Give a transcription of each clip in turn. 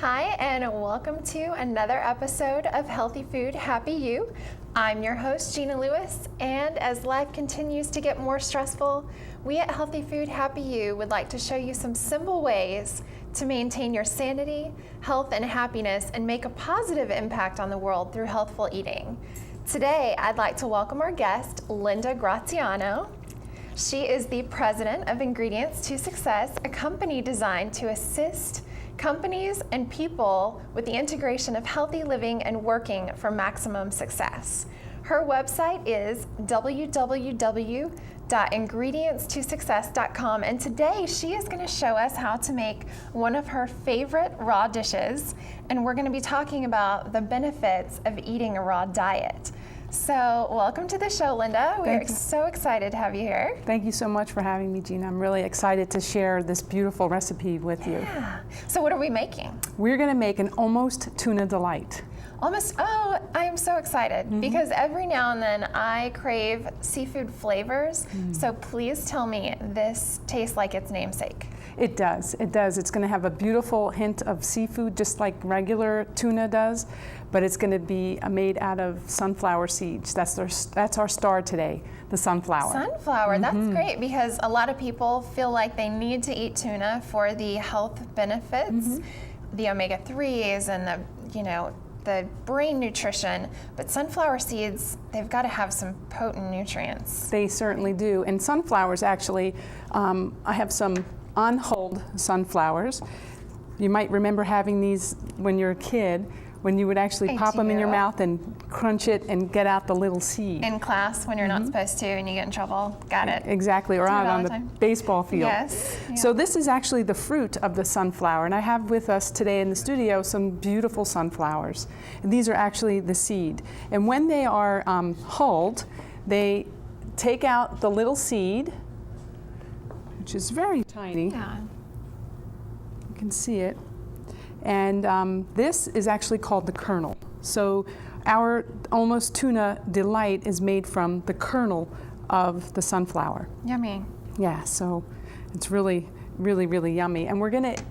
Hi, and welcome to another episode of Healthy Food, Happy You. I'm your host, Gina Lewis, and as life continues to get more stressful, we at Healthy Food, Happy You would like to show you some simple ways to maintain your sanity, health, and happiness and make a positive impact on the world through healthful eating. Today, I'd like to welcome our guest, Linda Graziano. She is the president of Ingredients to Success, a company designed to assist companies and people with the integration of healthy living and working for maximum success. Her website is www.ingredientstosuccess.com, and today she is going to show us how to make one of her favorite raw dishes, and we're going to be talking about the benefits of eating a raw diet. So welcome to the show, Linda. We're so excited to have you here. Thank you so much for having me, Gina. I'm really excited to share this beautiful recipe with you. Yeah. So what are we making? We're going to make an almost tuna delight. I am so excited because every now and then I crave seafood flavors. So please tell me this tastes like its namesake. It does. It does. It's going to have a beautiful hint of seafood, just like regular tuna does, but it's going to be made out of sunflower seeds. That's our star today, the sunflower. Sunflower, that's great because a lot of people feel like they need to eat tuna for the health benefits, the omega-3s and the brain nutrition, but sunflower seeds, they've got to have some potent nutrients. They certainly do. And sunflowers, actually, I have some on-hulled sunflowers. You might remember having these when you're a kid, when you would actually pop them in your mouth and crunch it and get out the little seed. In class when you're not supposed to and you get in trouble. Got it. Exactly, or out on the baseball field. Yes. Yeah. So this is actually the fruit of the sunflower, and I have with us today in the studio some beautiful sunflowers. And these are actually the seed. And when they are hulled, they take out the little seed, which is very tiny. Yeah. You can see it. And this is actually called the kernel. So our almost tuna delight is made from the kernel of the sunflower. Yummy. Yeah, so it's really, really, really yummy. And we're going to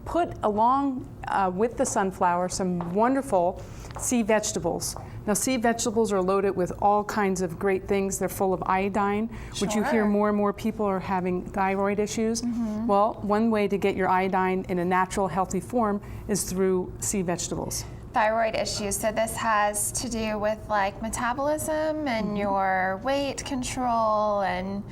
put along with the sunflower some wonderful sea vegetables. Now, sea vegetables are loaded with all kinds of great things. They're full of iodine, which you hear more and more people are having thyroid issues. Well, one way to get your iodine in a natural, healthy form is through sea vegetables. Thyroid issues, so this has to do with like metabolism and your weight control, and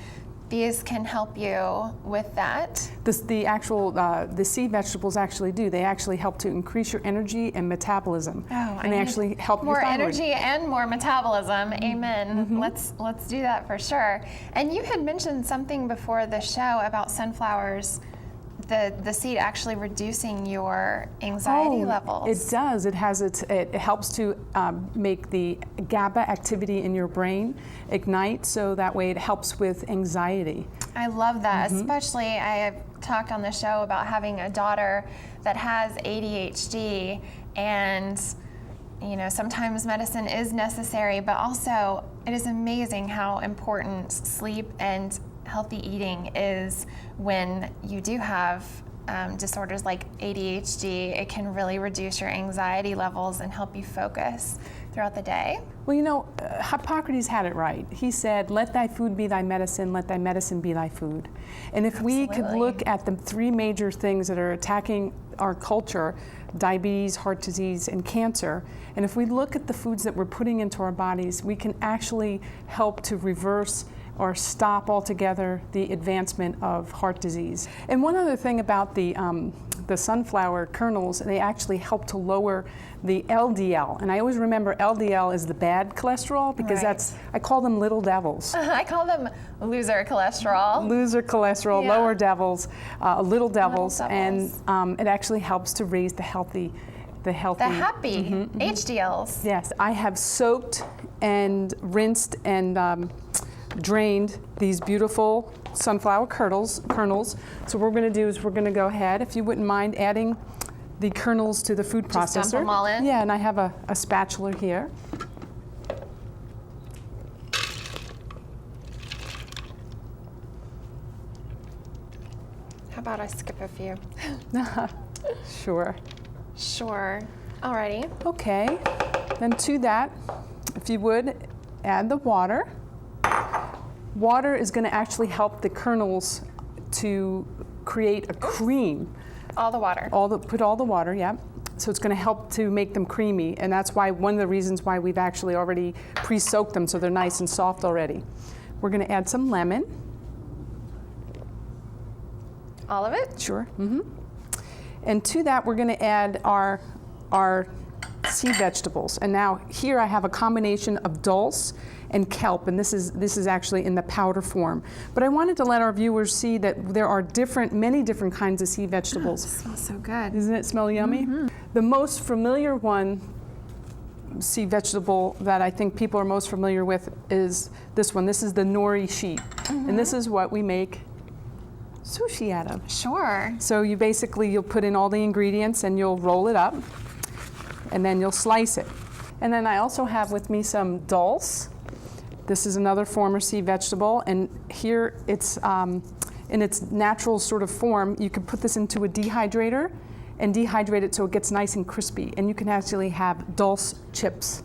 these can help you with that. The sea vegetables actually do. They actually help to increase your energy and metabolism. And they actually help more your thyroid. Energy and more metabolism. Amen. Let's do that for sure. And you had mentioned something before the show about sunflowers. The seed actually reducing your anxiety levels. It does. It helps to make the GABA activity in your brain ignite, so that way it helps with anxiety. I love that. Especially, I have talked on the show about having a daughter that has ADHD, and sometimes medicine is necessary, but also it is amazing how important sleep and healthy eating is when you do have disorders like ADHD. It can really reduce your anxiety levels and help you focus throughout the day. Well, Hippocrates had it right. He said, "Let thy food be thy medicine, let thy medicine be thy food." And if we could look at the three major things that are attacking our culture, diabetes, heart disease, and cancer, and if we look at the foods that we're putting into our bodies, we can actually help to reverse or stop altogether the advancement of heart disease. And one other thing about the sunflower kernels, they actually help to lower the LDL. And I always remember LDL is the bad cholesterol because I call them little devils. I call them loser cholesterol. Loser cholesterol, lower devils, little devils, and it actually helps to raise the happy HDLs. Yes, I have soaked and rinsed and drained these beautiful sunflower kernels. So what we're going to do is we're going to go ahead, if you wouldn't mind adding the kernels to the food processor. Just dump them all in? Yeah, and I have a spatula here. How about I skip a few? Sure. Sure. Alrighty. Okay, then to that, if you would, add the water. Water is going to actually help the kernels to create a cream. All the water. Put all the water, yeah. So it's going to help to make them creamy, and that's why one of the reasons why we've actually already pre-soaked them so they're nice and soft already. We're going to add some lemon. All of it? Sure. And to that, we're going to add our sea vegetables. And now here I have a combination of Dulse and Kelp, and this is actually in the powder form. But I wanted to let our viewers see that there are many different kinds of sea vegetables. It smells so good. Doesn't it smell yummy? The most familiar sea vegetable that I think people are most familiar with is this one. This is the nori sheet, and this is what we make sushi out of. Sure. So you'll put in all the ingredients and you'll roll it up, and then you'll slice it. And then I also have with me some Dulse. This is another form of sea vegetable, and here it's in its natural sort of form. You can put this into a dehydrator and dehydrate it so it gets nice and crispy, and you can actually have Dulse chips.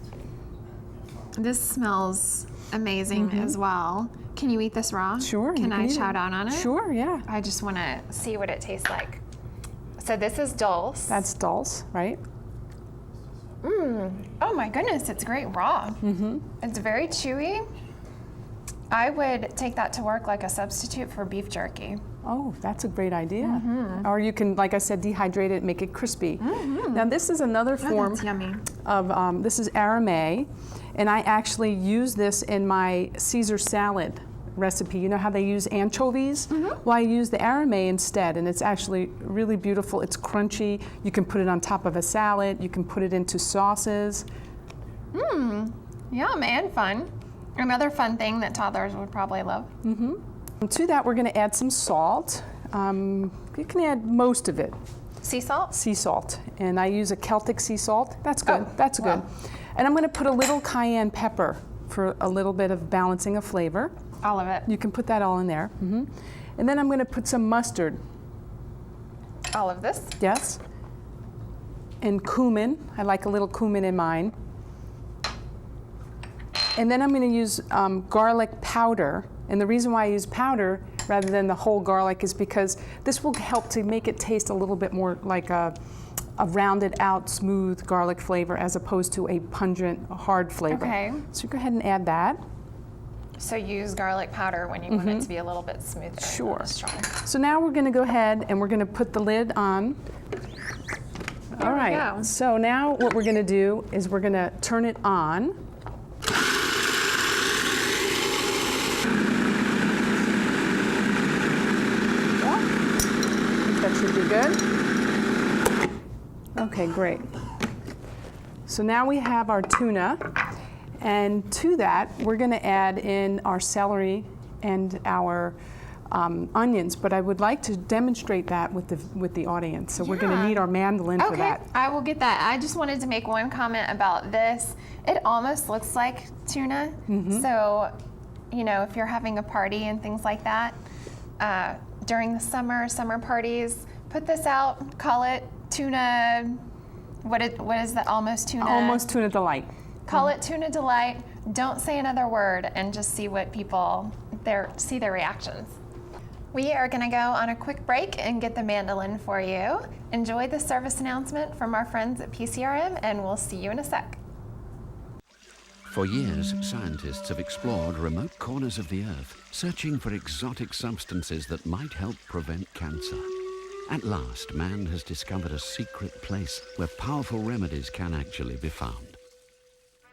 This smells amazing as well. Can you eat this raw? Sure. Can I chow down on it? Sure, yeah. I just want to see what it tastes like. So this is Dulse. That's Dulse, right? Oh my goodness, it's great raw. It's very chewy. I would take that to work like a substitute for beef jerky. Oh, that's a great idea. Or you can, like I said, dehydrate it, make it crispy. Now this is another form That's yummy. of, this is arame, and I actually use this in my Caesar salad recipe. You know how they use anchovies? Well, I use the arame instead, and it's actually really beautiful. It's crunchy. You can put it on top of a salad. You can put it into sauces. Yum and fun. Another fun thing that toddlers would probably love. To that, we're going to add some salt. You can add most of it. Sea salt? Sea salt, and I use a Celtic sea salt. That's good. Oh, That's wow. good. And I'm going to put a little cayenne pepper for a little bit of balancing of flavor. All of it. You can put that all in there. And then I'm going to put some mustard. All of this? Yes. And cumin. I like a little cumin in mine. And then I'm going to use garlic powder. And the reason why I use powder rather than the whole garlic is because this will help to make it taste a little bit more like a rounded out, smooth garlic flavor as opposed to a pungent, hard flavor. Okay. So go ahead and add that. So use garlic powder when you want it to be a little bit smoother. Sure. Not as strong. So now we're going to go ahead and we're going to put the lid on. All right. go. So now what we're going to do is we're going to turn it on. Yeah. I think that should be good. Okay, great. So now we have our tuna. And to that, we're going to add in our celery and our onions. But I would like to demonstrate that with the audience. So we're going to need our mandolin for that. I will get that. I just wanted to make one comment about this. It almost looks like tuna. So, you know, if you're having a party and things like that, during the summer parties, put this out, call it tuna, what is that, almost tuna? Almost tuna delight. Call it Tuna Delight. Don't say another word and just see what people, see their reactions. We are going to go on a quick break and get the mandolin for you. Enjoy the service announcement from our friends at PCRM, and we'll see you in a sec. For years, scientists have explored remote corners of the Earth, searching for exotic substances that might help prevent cancer. At last, man has discovered a secret place where powerful remedies can actually be found.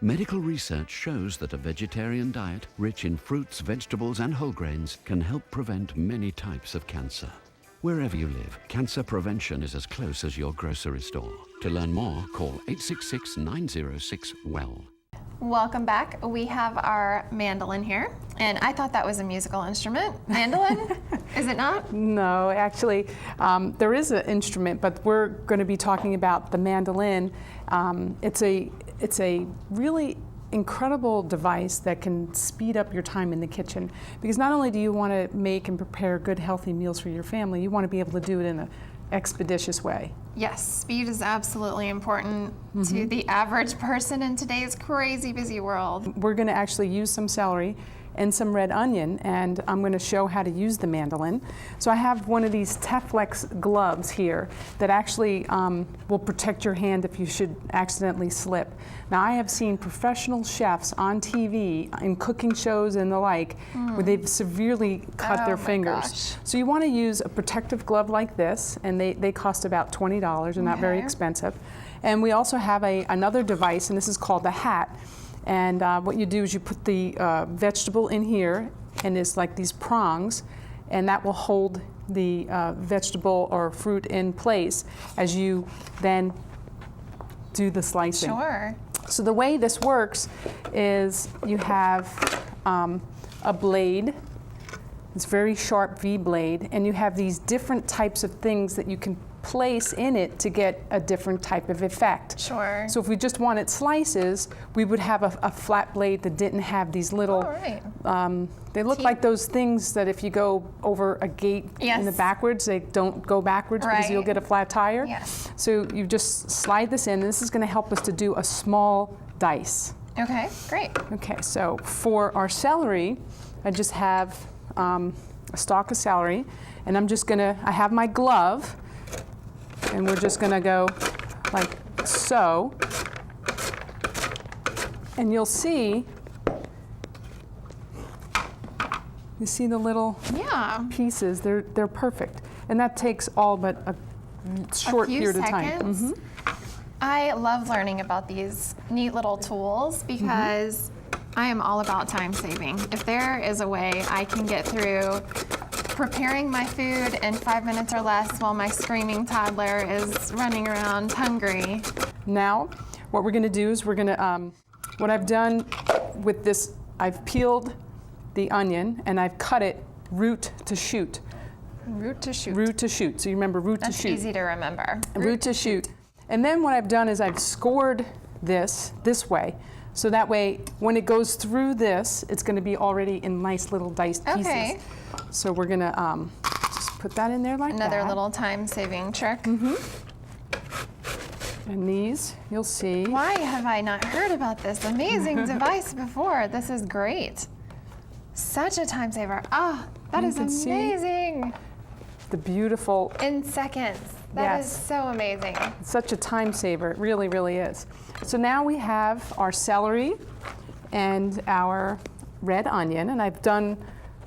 Medical research shows that a vegetarian diet rich in fruits, vegetables, and whole grains can help prevent many types of cancer. Wherever you live, cancer prevention is as close as your grocery store. To learn more, call 866-906-WELL. Welcome back. We have our mandolin here, and I thought that was a musical instrument. Mandolin? Is it not? No, actually, there is an instrument, but we're going to be talking about the mandolin. It's a really incredible device that can speed up your time in the kitchen, because not only do you want to make and prepare good, healthy meals for your family, you want to be able to do it in a expeditious way. Yes, speed is absolutely important to the average person in today's crazy busy world. We're going to actually use some celery and some red onion, and I'm going to show how to use the mandolin. So I have one of these Teflex gloves here that actually will protect your hand if you should accidentally slip. Now, I have seen professional chefs on TV in cooking shows and the like where they've severely cut their fingers. Gosh. So you want to use a protective glove like this, and they cost about $20 and not very expensive. And we also have another device, and this is called the hat. And what you do is you put the vegetable in here, and it's like these prongs, and that will hold the vegetable or fruit in place as you then do the slicing. Sure. So the way this works is you have a blade, this very sharp V blade, and you have these different types of things that you can place in it to get a different type of effect. Sure. So if we just wanted slices, we would have a flat blade that didn't have these little, they look like those things that if you go over a gate in the backwards, they don't go backwards because you'll get a flat tire. Yes. So you just slide this in, and this is going to help us to do a small dice. Okay, great. Okay, so for our celery, I just have a stalk of celery, and I have my glove, and we're just going to go like so. And you'll see the little pieces, they're perfect. And that takes all but a short period of time. I love learning about these neat little tools because I am all about time saving. If there is a way I can get through preparing my food in 5 minutes or less while my screaming toddler is running around hungry. Now, what we're going to do is what I've done with this, I've peeled the onion and I've cut it root to shoot. Root to shoot. Root to shoot. So you remember root to shoot. That's easy to remember. Root to shoot. And then what I've done is I've scored this way. So that way, when it goes through this, it's going to be already in nice little diced pieces. Okay. So we're going to just put that in there like that. Another little time-saving trick. And these, you'll see. Why have I not heard about this amazing device before? This is great. Such a time saver. Ah, that is amazing. The beautiful. In seconds. That is so amazing. It's such a time saver. It really, really is. So now we have our celery and our red onion, and I've done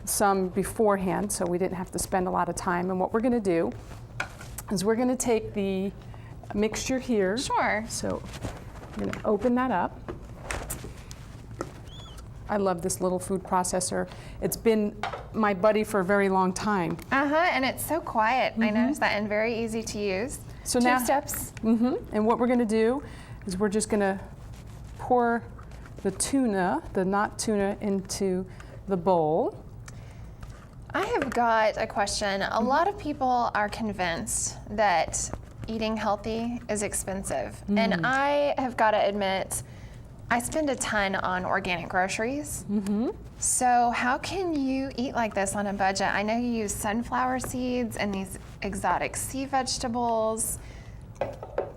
some beforehand, so we didn't have to spend a lot of time. And what we're going to do is we're going to take the mixture here. Sure. So I'm going to open that up. I love this little food processor. It's been my buddy for a very long time. And it's so quiet. I noticed that, and very easy to use. So 2 steps. And what we're going to do is we're just going to pour the tuna, the not tuna, into the bowl. I have got a question. A lot of people are convinced that eating healthy is expensive. And I have got to admit, I spend a ton on organic groceries. So how can you eat like this on a budget? I know you use sunflower seeds and these exotic sea vegetables.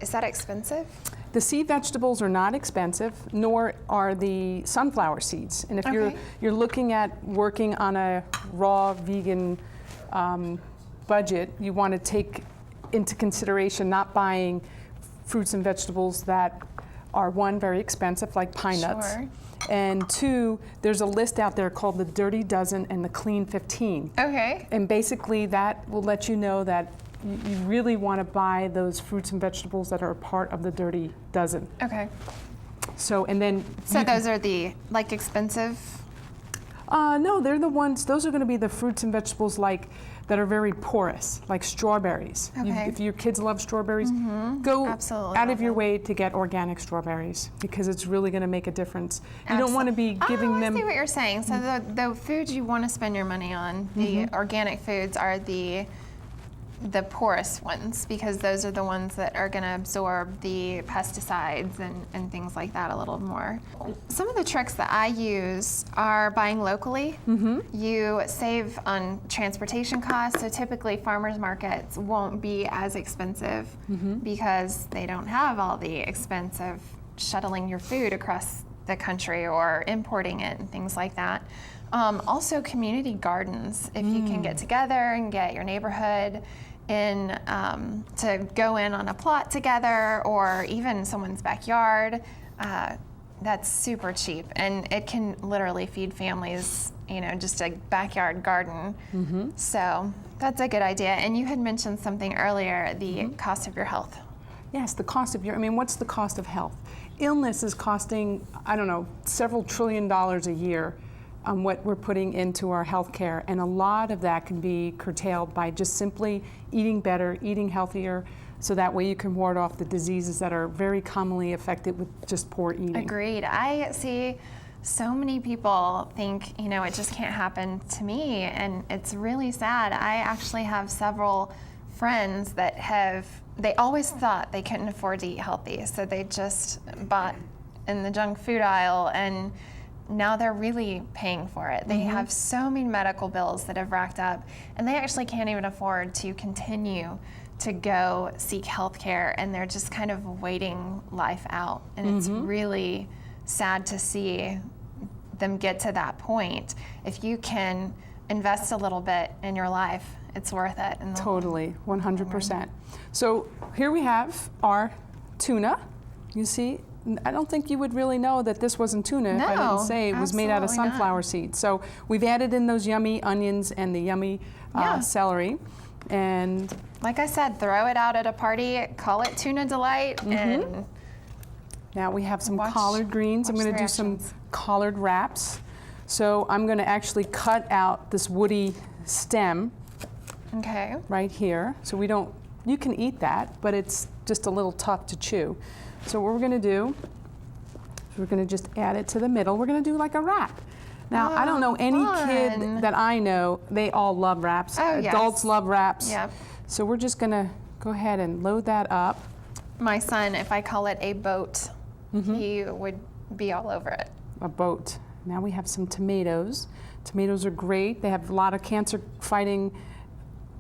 Is that expensive? The sea vegetables are not expensive, nor are the sunflower seeds. And if you're looking at working on a raw vegan budget, you want to take into consideration not buying fruits and vegetables that are, one, very expensive, like pine nuts. Sure. And two, there's a list out there called the Dirty Dozen and the Clean 15. Okay. And basically that will let you know that you really want to buy those fruits and vegetables that are a part of the Dirty Dozen. Okay. So, and then... So those are the, like, expensive? No, they're the ones, those are going to be the fruits and vegetables that are very porous, like strawberries. Okay. If your kids love strawberries, go out of your way to get organic strawberries because it's really going to make a difference. You don't want to be giving them... I see what you're saying. So the foods you want to spend your money on, the organic foods, are the the poorest ones, because those are the ones that are going to absorb the pesticides and things like that a little more. Some of the tricks that I use are buying locally. You save on transportation costs, so typically farmers markets won't be as expensive because they don't have all the expense of shuttling your food across the country or importing it and things like that. Also community gardens, if you can get together and get your neighborhood in to go in on a plot together, or even someone's backyard, that's super cheap, and it can literally feed families, just a backyard garden. So that's a good idea. And you had mentioned something earlier, the cost of your health. Yes, the cost of what's the cost of health? Illness is costing, several $1 trillion a year on what we're putting into our health care, and a lot of that can be curtailed by just simply eating better, eating healthier, so that way you can ward off the diseases that are very commonly affected with just poor eating. Agreed. I see so many people think, it just can't happen to me, and it's really sad. I actually have several friends that they always thought they couldn't afford to eat healthy, so they just bought in the junk food aisle, and now they're really paying for it. They have so many medical bills that have racked up, and they actually can't even afford to continue to go seek health care, and they're just kind of waiting life out. And it's really sad to see them get to that point. If you can invest a little bit in your life, it's worth it. Totally, 100%. So here we have our tuna. You see, I don't think you would really know that this wasn't tuna if I didn't say it was made out of sunflower seeds. So we've added in those yummy onions and the yummy celery. And like I said, throw it out at a party, call it Tuna Delight, and now we have some collard greens. I'm going to do some collard wraps. So I'm going to actually cut out this woody stem right here. So you can eat that, but it's just a little tough to chew. So what we're going to do is we're going to just add it to the middle. We're going to do like a wrap. Now, I don't know any kid that I know, they all love wraps. Adults love wraps. Yep. So we're just going to go ahead and load that up. My son, if I call it a boat, he would be all over it. A boat. Now we have some tomatoes. Tomatoes are great. They have a lot of cancer-fighting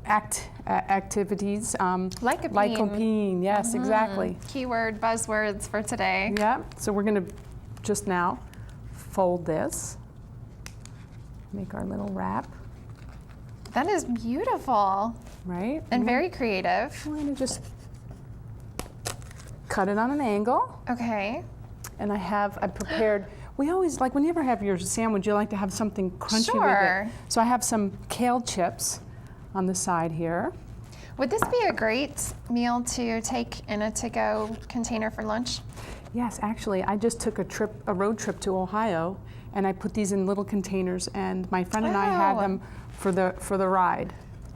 activities. Lycopene, yes, exactly. Keyword, buzzwords for today. Yeah, so we're going to just now fold this, make our little wrap. That is beautiful. Right? And very creative. I'm going to just cut it on an angle. Okay. And I prepared, we always, like when you ever have your sandwich, you like to have something crunchy with it. So I have some kale chips on the side here. Would this be a great meal to take in a to-go container for lunch? Yes, actually, I just took a road trip to Ohio, and I put these in little containers, and my friend and I had them for the ride.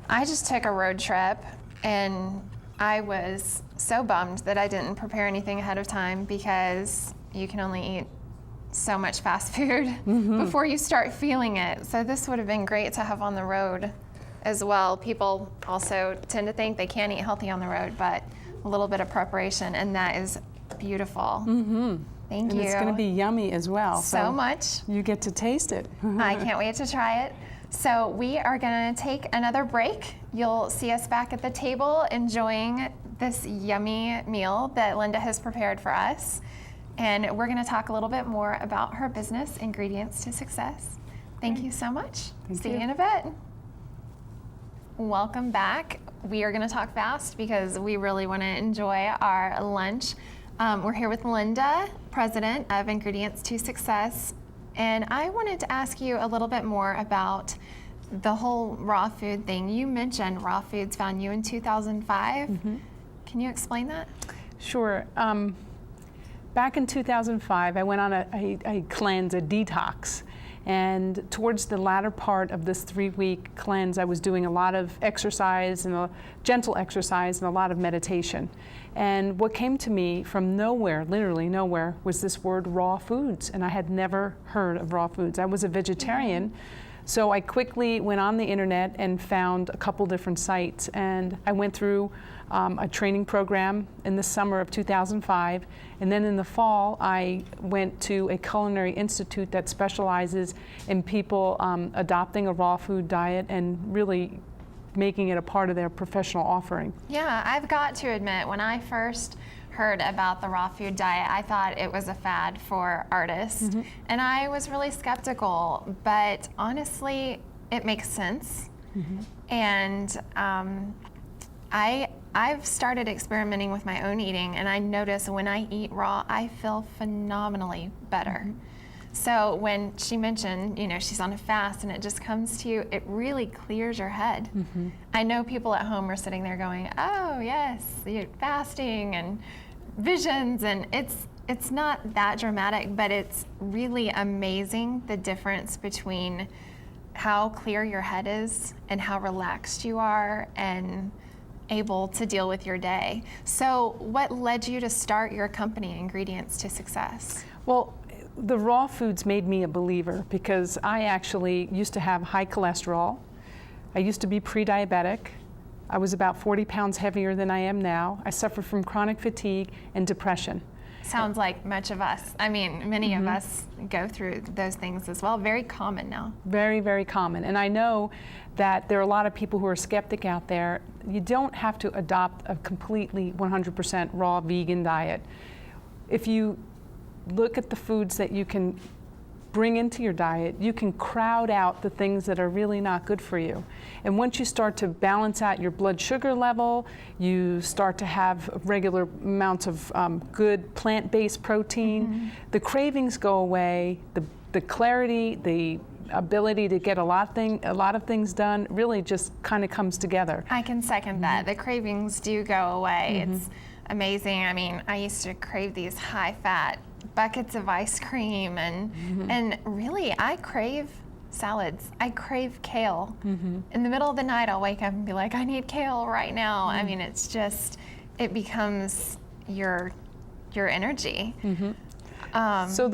I just took a road trip, and I was so bummed that I didn't prepare anything ahead of time, because you can only eat so much fast food before you start feeling it. So this would have been great to have on the road as well. People also tend to think they can't eat healthy on the road, but a little bit of preparation, and that is beautiful. Thank you. And it's going to be yummy as well. So much. You get to taste it. I can't wait to try it. So we are going to take another break. You'll see us back at the table enjoying this yummy meal that Linda has prepared for us. And we're going to talk a little bit more about her business, Ingredients to Success. Thank you so much. See you in a bit. Welcome back. We are going to talk fast because we really want to enjoy our lunch. We're here with Linda, president of Ingredients to Success. And I wanted to ask you a little bit more about the whole raw food thing. You mentioned Raw Foods found you in 2005. Can you explain that? Sure. Back in 2005, I went on a cleanse, a detox. And towards the latter part of this 3-week cleanse, I was doing a lot of exercise, and a gentle exercise, and a lot of meditation. And what came to me from nowhere, literally nowhere, was this word raw foods. And I had never heard of raw foods. I was a vegetarian, So I quickly went on the internet and found a couple different sites, and I went through a training program in the summer of 2005, and then in the fall I went to a culinary institute that specializes in people adopting a raw food diet and really making it a part of their professional offering. Yeah, I've got to admit, when I first heard about the raw food diet, I thought it was a fad for artists, and I was really skeptical, but honestly, it makes sense. And I've started experimenting with my own eating, and I notice when I eat raw, I feel phenomenally better. So when she mentioned, you know, she's on a fast and it just comes to you, it really clears your head. I know people at home are sitting there going, oh yes, you're fasting and visions, and it's not that dramatic, but it's really amazing the difference between how clear your head is and how relaxed you are and able to deal with your day. So what led you to start your company, Ingredients to Success? Well, the raw foods made me a believer because I actually used to have high cholesterol. I used to be pre-diabetic. I was about 40 pounds heavier than I am now. I suffered from chronic fatigue and depression. Sounds like much of us. I mean, many of us go through those things as well. Very common now. Very, very common. And I know that there are a lot of people who are skeptic out there. You don't have to adopt a completely 100% raw vegan diet. If you look at the foods that you can bring into your diet, you can crowd out the things that are really not good for you. And once you start to balance out your blood sugar level, you start to have regular amounts of good plant-based protein, the cravings go away, the clarity, the ability to get a lot of things done really just kind of comes together. I can second that. The cravings do go away. It's amazing. I mean, I used to crave these high-fat buckets of ice cream, and really I crave salads. I crave kale. In the middle of the night I'll wake up and be like, I need kale right now. I mean, it's just, it becomes your energy. So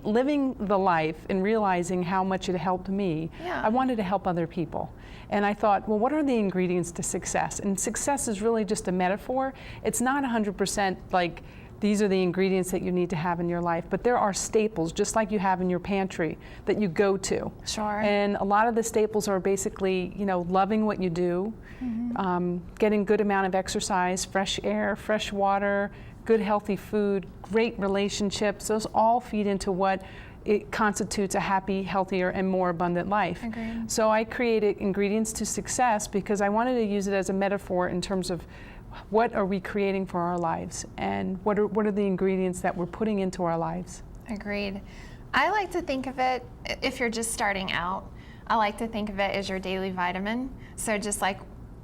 living the life and realizing how much it helped me, I wanted to help other people. And I thought, well, what are the ingredients to success? And success is really just a metaphor. It's not 100% like these are the ingredients that you need to have in your life, but there are staples, just like you have in your pantry, that you go to. Sure. And a lot of the staples are basically, you know, loving what you do, getting good amount of exercise, fresh air, fresh water, good healthy food, great relationships. Those all feed into what it constitutes a happy, healthier, and more abundant life. Agreed. So I created Ingredients to Success because I wanted to use it as a metaphor in terms of what are we creating for our lives, and what are the ingredients that we're putting into our lives. Agreed. I like to think of it, if you're just starting out, I like to think of it as your daily vitamin. So just like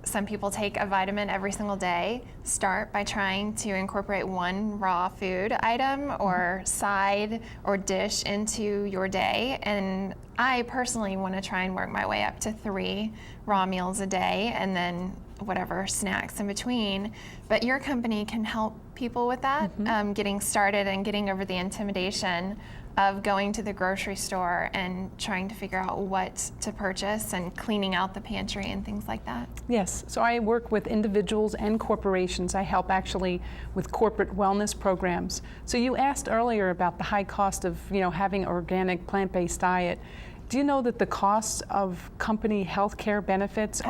some people take a vitamin every single day, start by trying to incorporate one raw food item or side or dish into your day. And I personally want to try and work my way up to 3 raw meals a day and then whatever snacks in between. But your company can help people with that, getting started and getting over the intimidation of going to the grocery store and trying to figure out what to purchase and cleaning out the pantry and things like that. Yes, so I work with individuals and corporations. I help actually with corporate wellness programs. So you asked earlier about the high cost of, you know, having organic plant-based diet. Do you know that the costs of company health care benefits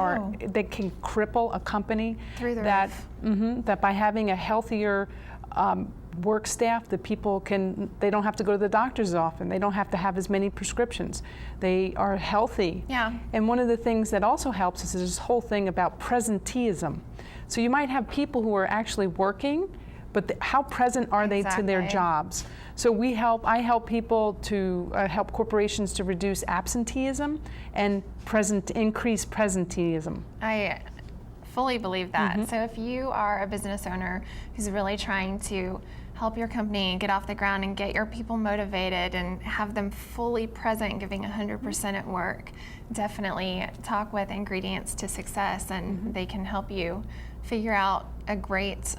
they can cripple a company? Through the roof. That by having a healthier work staff, that people they don't have to go to the doctors as often. They don't have to have as many prescriptions. They are healthy. Yeah. And one of the things that also helps is this whole thing about presenteeism. So you might have people who are actually working, but how present are they to their jobs? So I help people to help corporations to reduce absenteeism and increase presenteeism. I fully believe that. So if you are a business owner who's really trying to help your company get off the ground and get your people motivated and have them fully present, giving 100% at work, definitely talk with Ingredients to Success, and they can help you figure out a great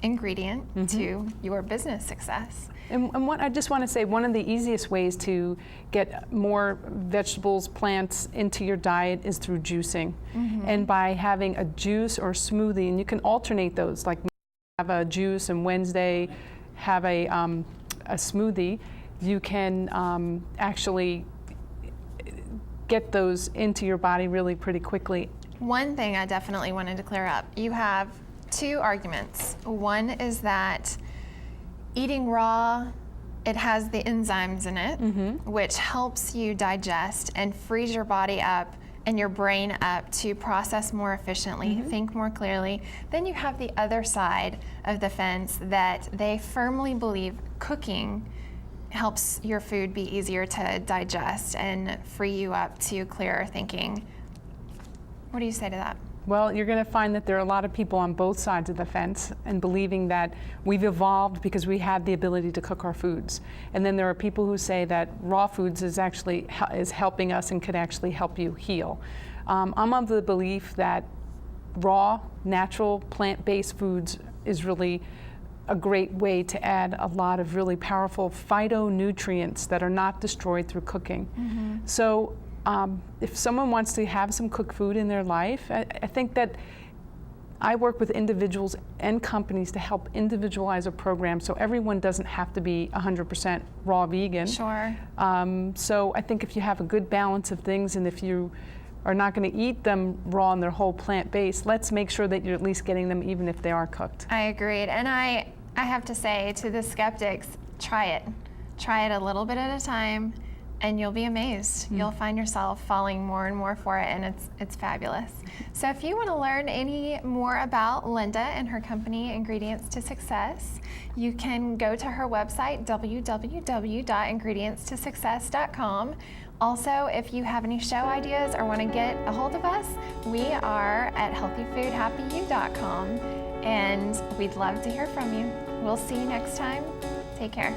ingredient to your business success. And what I just want to say, one of the easiest ways to get more vegetables, plants into your diet is through juicing. And by having a juice or smoothie, and you can alternate those, like have a juice and Wednesday have a smoothie, you can actually get those into your body really pretty quickly. One thing I definitely wanted to clear up, you have two arguments. One is that eating raw, it has the enzymes in it, which helps you digest and frees your body up and your brain up to process more efficiently, think more clearly. Then you have the other side of the fence that they firmly believe cooking helps your food be easier to digest and free you up to clearer thinking. What do you say to that? Well, you're going to find that there are a lot of people on both sides of the fence and believing that we've evolved because we have the ability to cook our foods. And then there are people who say that raw foods is actually helping us and could actually help you heal. I'm of the belief that raw, natural, plant-based foods is really a great way to add a lot of really powerful phytonutrients that are not destroyed through cooking. So if someone wants to have some cooked food in their life, I think that I work with individuals and companies to help individualize a program so everyone doesn't have to be 100% raw vegan. Sure. So I think if you have a good balance of things, and if you are not going to eat them raw and they're whole plant-based, let's make sure that you're at least getting them even if they are cooked. I agreed. And I have to say to the skeptics, try it. Try it a little bit at a time, and you'll be amazed. You'll find yourself falling more and more for it, and it's fabulous. So if you want to learn any more about Linda and her company, Ingredients to Success, you can go to her website, www.ingredientstosuccess.com. Also, if you have any show ideas or want to get a hold of us, we are at healthyfoodhappyu.com, and we'd love to hear from you. We'll see you next time. Take care.